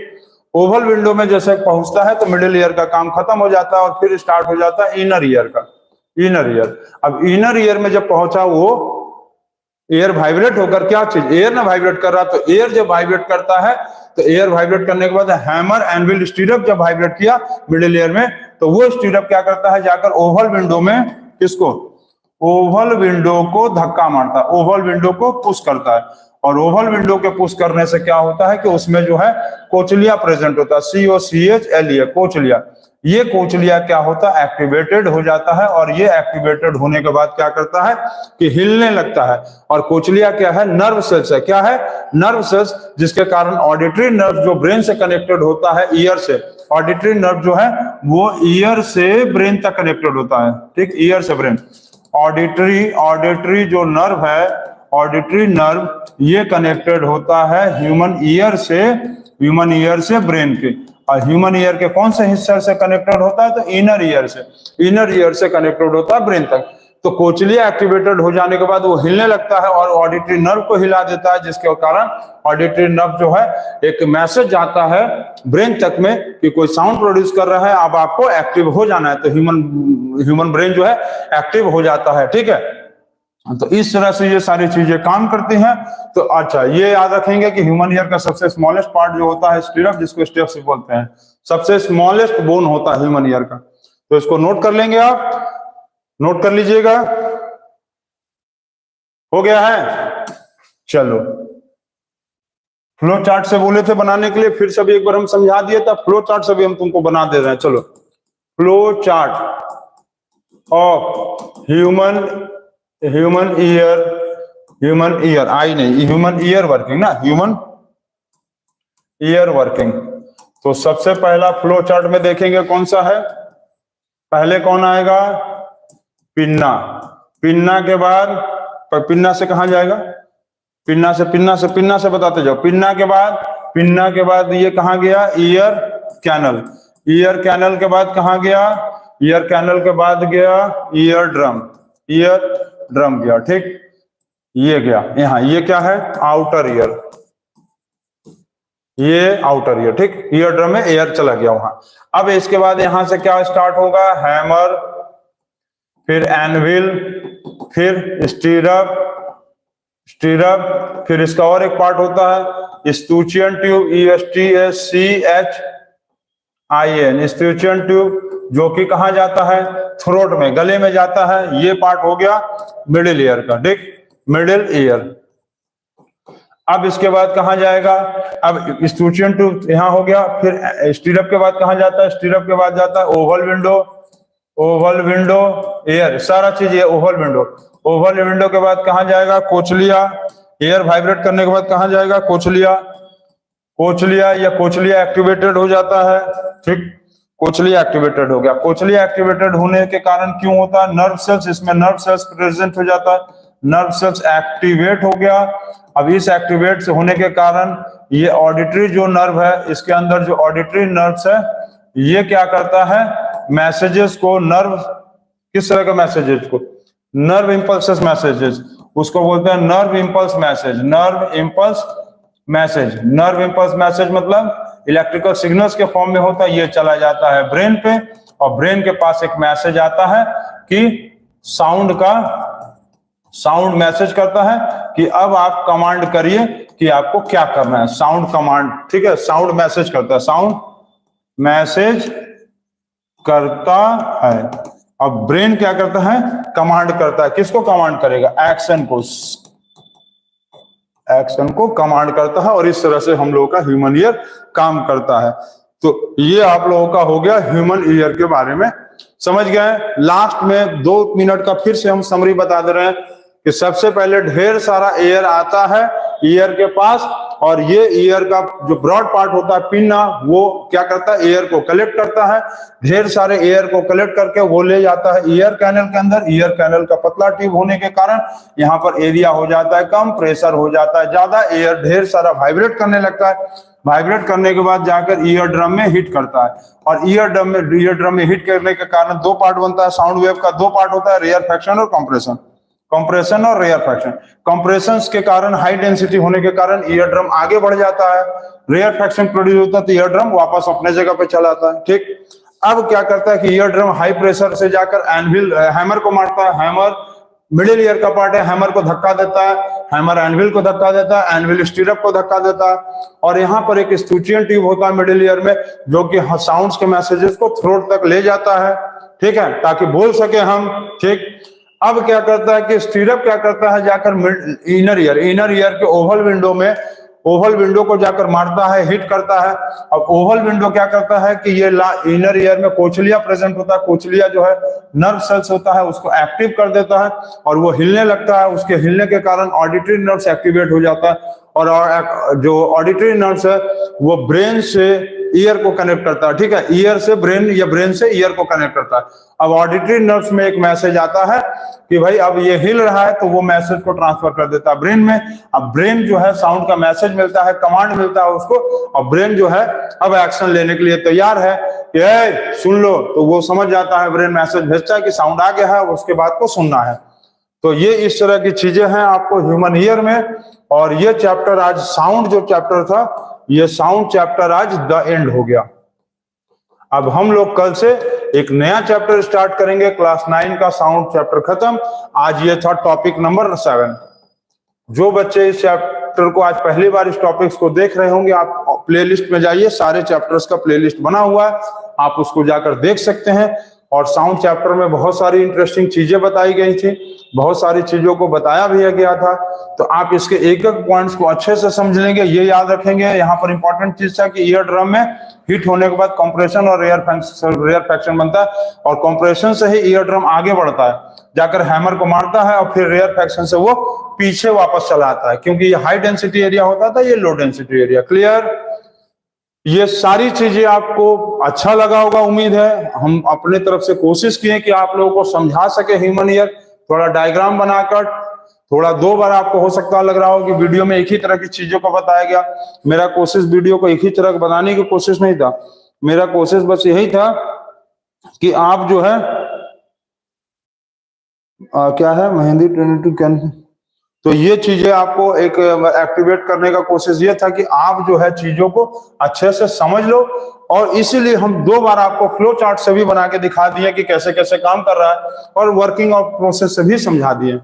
ओवल विंडो में जैसे पहुंचता है तो मिडिल ईयर का काम खत्म हो जाता है, और फिर स्टार्ट हो जाता है इनर ईयर का। अब इनर ईयर में जब पहुंचा वो एयर वाइब्रेट होकर, क्या चीज? एयर ना वाइब्रेट कर रहा, तो एयर जब वाइब्रेट करता है तो एयर वाइब्रेट करने के बाद हैमर, एनविल, स्टीरअप जब वाइब्रेट किया मिडिल ईयर में, तो वो स्टीरअप क्या करता है? जाकर ओवल विंडो में किसको? ओवल विंडो को धक्का मारता है, ओवल विंडो को पुश करता है। और ओवल विंडो के पुश करने से क्या होता है कि उसमें जो है कोचलिया प्रेजेंट होता है, COCHLEA, कोचलिया। ये कोचलिया क्या होता है? एक्टिवेटेड हो जाता है, और ये एक्टिवेटेड होने के बाद क्या करता है कि हिलने लगता है। और कोचलिया क्या है? नर्व सेल्स है। क्या है? नर्व सेल्स, जिसके कारण ऑडिटरी नर्व जो ब्रेन से कनेक्टेड होता है, ईयर से, ऑडिटरी नर्व जो है वो ईयर से ब्रेन तक कनेक्टेड होता है। ठीक, ईयर से ब्रेन। ऑडिटरी जो नर्व है, ऑडिटरी नर्व ये कनेक्टेड होता है ह्यूमन ईयर से ब्रेन के। और ह्यूमन ईयर के कौन से हिस्से से कनेक्टेड होता है? तो इनर ईयर से कनेक्टेड होता है ब्रेन तक। तो कोचलिया एक्टिवेटेड हो जाने के बाद वो हिलने लगता है और ऑडिटरी नर्व को हिला देता है, जिसके कारण ऑडिटरी नर्व जो है एक मैसेज आता है ब्रेन तक में कि कोई साउंड प्रोड्यूस कर रहा है, अब आपको एक्टिव हो जाना है। तो ह्यूमन ब्रेन जो है एक्टिव हो जाता है। ठीक है, तो इस तरह से ये सारी चीजें काम करती हैं। तो अच्छा, ये याद रखेंगे कि ह्यूमन ईयर का सबसे स्मॉलेस्ट पार्ट जो होता है स्टीरअप, जिसको स्टेप्स बोलते हैं, सबसे स्मॉलेस्ट बोन होता है ह्यूमन ईयर का। तो इसको नोट कर लेंगे, आप नोट कर लीजिएगा। हो गया है? चलो, फ्लो चार्ट से बोले थे बनाने के लिए, फिर से भी एक बार हम समझा दिए था। फ्लो चार्ट से भी हम तुमको बना दे रहे हैं। चलो, flow chart of human ear working ना, ह्यूमन ईयर वर्किंग। तो सबसे पहला फ्लो चार्ट में देखेंगे कौन सा है? पहले कौन आएगा? पिन्ना के बाद, पिन्ना से कहां जाएगा? पिन्ना से बताते जाओ। पिन्ना के बाद ये कहां गया? ईयर कैनल के बाद कहां गया? ईयर कैनल के बाद गया ईयर ड्रम गया। ठीक, ये गया यहां। ये क्या है? आउटर ईयर, ये आउटर ईयर। ठीक, ईयर ड्रम में एयर चला गया वहां। अब इसके बाद यहां से क्या स्टार्ट होगा? हैमर, फिर एनविल, फिर स्टीरअप, फिर इसका और एक पार्ट होता है स्टूचियन ट्यूब, ESTUCHIN, स्टूचियन ट्यूब, जो कि कहां जाता है? थ्रोट में, गले में जाता है। ये पार्ट हो गया मिडिल ईयर का। ठीक, मिडिल ईयर। अब इसके बाद कहां जाएगा? अब स्टूचियन ट्यूब यहां हो गया। फिर स्टीरअप के बाद कहां जाता है? स्टीरअप के बाद जाता है ओवल विंडो, एयर, सारा चीज ये ओवल विंडो के बाद कहां जाएगा? कोचलिया। एयर वाइब्रेट करने के बाद कहां जाएगा? कोचलिया एक्टिवेटेड हो जाता है। ठीक, कोचलिया एक्टिवेटेड हो गया। कोचलिया एक्टिवेटेड होने के कारण क्यों होता है, नर्व सेल्स, इसमें नर्व सेल्स प्रेजेंट हो जाता है, नर्व सेल्स एक्टिवेट हो गया। अब इस एक्टिवेट से होने के कारण ये ऑडिटरी जो नर्व है, इसके अंदर जो ऑडिटरी नर्व्स है, ये क्या करता है, मैसेजेस को, नर्व किस तरह का मैसेजेस को, नर्व इंपल्सेस मैसेजेस, उसको बोलते हैं nerve impulse message. Nerve impulse message, nerve impulse message मतलब इलेक्ट्रिकल सिग्नल्स के फॉर्म में होता है, ये चला जाता है ब्रेन पे, और ब्रेन के पास एक मैसेज आता है कि साउंड का, साउंड मैसेज करता है कि अब आप कमांड करिए कि आपको क्या करना है, साउंड कमांड, ठीक है, साउंड मैसेज करता है, साउंड मैसेज करता है। अब ब्रेन क्या करता है, कमांड करता है, किसको कमांड करेगा, एक्शन को, एक्शन को कमांड करता है, और इस तरह से हम लोगों का ह्यूमन ईयर काम करता है। तो ये आप लोगों का हो गया ह्यूमन ईयर के बारे में, समझ गए। लास्ट में 2 मिनट का फिर से हम समरी बता दे रहे हैं कि सबसे पहले ढेर सारा एयर आता है ईयर के पास, और ये ईयर का जो ब्रॉड पार्ट होता है, पिन्ना, वो क्या करता है, एयर को कलेक्ट करता है, ढेर सारे एयर को कलेक्ट करके वो ले जाता है ईयर कैनल के अंदर। ईयर कैनल का पतला ट्यूब होने के कारण यहाँ पर एरिया हो जाता है कम, प्रेशर हो जाता है ज्यादा, एयर ढेर सारा वाइब्रेट करने लगता है, वाइब्रेट करने के बाद जाकर ईयर ड्रम में हिट करता है, और ईयर ड्रम में हिट करने के कारण 2 पार्ट बनता है, साउंड वेव का 2 पार्ट होता है, रेयर फ्रैक्शन और कंप्रेशन, कंप्रेशन और रेयर फ्रैक्शन। कंप्रेशन के कारण, हाई डेंसिटी होने के कारण ईयर ड्रम आगे बढ़ जाता है, रेयर फ्रैक्शन प्रोड्यूस होता है तो ईयर ड्रम वापस अपने जगह पे चला आता है, ठीक। अब क्या करता है कि ईयर ड्रम हाई प्रेशर से जाकर एनविल, हैमर को मारता है, हैमर मिडिल ईयर का पार्ट है, हैमर को धक्का देता है, हैमर एनविल को धक्का देता है, एनविल स्टीरअप को धक्का देता है, और यहाँ पर एक स्टूचियन ट्यूब होता है मिडिल ईयर में, जो कि साउंड्स के मैसेजेस को थ्रोट तक ले जाता है, ठीक है, ताकि बोल सके हम, ठीक। अब क्या करता है कि स्टीरअप क्या करता है, जाकर इनर ईयर के ओवल विंडो में, ओवल विंडो को जाकर मारता है, हिट करता है। अब ओवल विंडो क्या करता है कि ये इनर ईयर में कोचलिया प्रेजेंट होता है, कोचलिया जो है नर्व सेल्स होता है, उसको एक्टिव कर देता है, और वो हिलने लगता है, उसके हिलने के कारण ऑडिटरी नर्व्स एक्टिवेट हो जाता है, और जो ऑडिटरी नर्व्स है वो ब्रेन से ईयर को कनेक्ट करता है, ठीक है, ईयर से ब्रेन या ब्रेन से ईयर को कनेक्ट करता है। अब ऑडिटरी नर्व्स में एक मैसेज आता है कि भाई अब ये हिल रहा है, तो वो मैसेज को ट्रांसफर कर देता है ब्रेन में। अब ब्रेन जो है साउंड का मैसेज मिलता है, कमांड मिलता है उसको, और ब्रेन जो है अब एक्शन लेने के लिए तैयार है कि सुन लो, तो वो समझ जाता है, ब्रेन मैसेज भेजता है कि साउंड आ गया है, उसके बाद को सुनना है। तो ये इस तरह की चीजें हैं आपको ह्यूमन ईयर में। और ये चैप्टर आज, साउंड जो चैप्टर था, ये साउंड चैप्टर आज द एंड हो गया। अब हम लोग कल से एक नया चैप्टर स्टार्ट करेंगे, क्लास 9 का साउंड चैप्टर खत्म। आज ये था टॉपिक नंबर 7। जो बच्चे इस चैप्टर को आज पहली बार इस टॉपिक्स को देख रहे होंगे, आप प्लेलिस्ट में जाइए, सारे चैप्टर्स का प्लेलिस्ट बना हुआ है, आप उसको जाकर देख सकते हैं। और साउंड चैप्टर में बहुत सारी इंटरेस्टिंग चीजें बताई गई थी, बहुत सारी चीजों को बताया भी गया था। तो आप इसके एक एक पॉइंट्स को अच्छे से समझ लेंगे, ये याद रखेंगे। यहाँ पर इंपॉर्टेंट चीज था कि ईयर ड्रम में हिट होने के बाद कंप्रेशन और रेयर फ्रैक्शन बनता है, और कंप्रेशन से ही ईयर ड्रम आगे बढ़ता है, जाकर हैमर को मारता है, और फिर रेयर फ्रैक्शन से वो पीछे वापस चला आता है, क्योंकि ये हाई डेंसिटी एरिया होता था, ये लो डेंसिटी एरिया। क्लियर? ये सारी चीजें आपको अच्छा लगा होगा, उम्मीद है। हम अपने तरफ से कोशिश किए कि आप लोगों को समझा सके ह्यूमन ईयर, थोड़ा डायग्राम बनाकर, थोड़ा 2 बार आपको हो सकता लग रहा हो कि वीडियो में एक ही तरह की चीजों को बताया गया। मेरा कोशिश वीडियो को एक ही तरह बनाने की कोशिश नहीं था, मेरा कोशिश बस यही था कि आप जो है क्या है मेहंदी ट्रिनिटी कैन, तो ये चीजें आपको एक एक्टिवेट करने का कोशिश ये था कि आप जो है चीजों को अच्छे से समझ लो। और इसीलिए हम 2 बार आपको फ्लो चार्ट से भी बना के दिखा दिए कि कैसे कैसे काम कर रहा है, और वर्किंग ऑफ प्रोसेस से भी समझा दिए।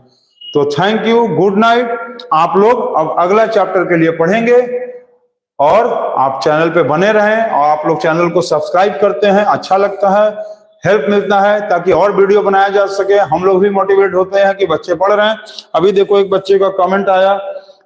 तो थैंक यू, गुड नाइट। आप लोग अब अगला चैप्टर के लिए पढ़ेंगे, और आप चैनल पे बने रहें, और आप लोग चैनल को सब्सक्राइब करते हैं, अच्छा लगता है, हेल्प मिलता है, ताकि और वीडियो बनाया जा सके। हम लोग भी मोटिवेट होते हैं कि बच्चे पढ़ रहे हैं। अभी देखो एक बच्चे का कमेंट आया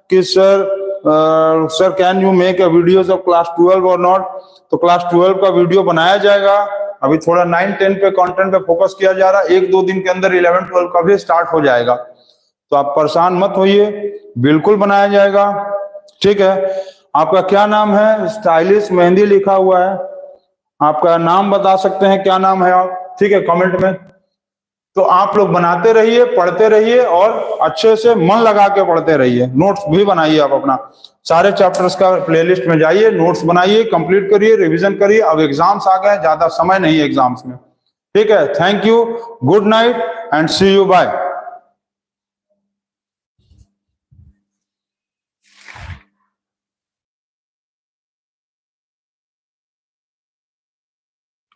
कि sir can you make a videos of class 12 और नॉट। तो क्लास 12 का वीडियो बनाया जाएगा। अभी थोड़ा 9-10 पे कंटेंट पे फोकस किया जा रहा है, 1-2 दिन के अंदर 11-12 का भी स्टार्ट हो जाएगा। तो आप परेशान मत होइए, बिल्कुल बनाया जाएगा, ठीक है। आपका क्या नाम है? स्टाइलिश मेहंदी लिखा हुआ है। आपका नाम बता सकते हैं, क्या नाम है आप, ठीक है, कमेंट में। तो आप लोग बनाते रहिए, पढ़ते रहिए और अच्छे से मन लगा के पढ़ते रहिए। नोट्स भी बनाइए आप अपना, सारे चैप्टर्स का प्लेलिस्ट में जाइए, नोट्स बनाइए, कंप्लीट करिए, रिवीजन करिए। अब एग्जाम्स आ गए, ज्यादा समय नहीं है एग्जाम्स में, ठीक है। Thank you, good night and see you, bye.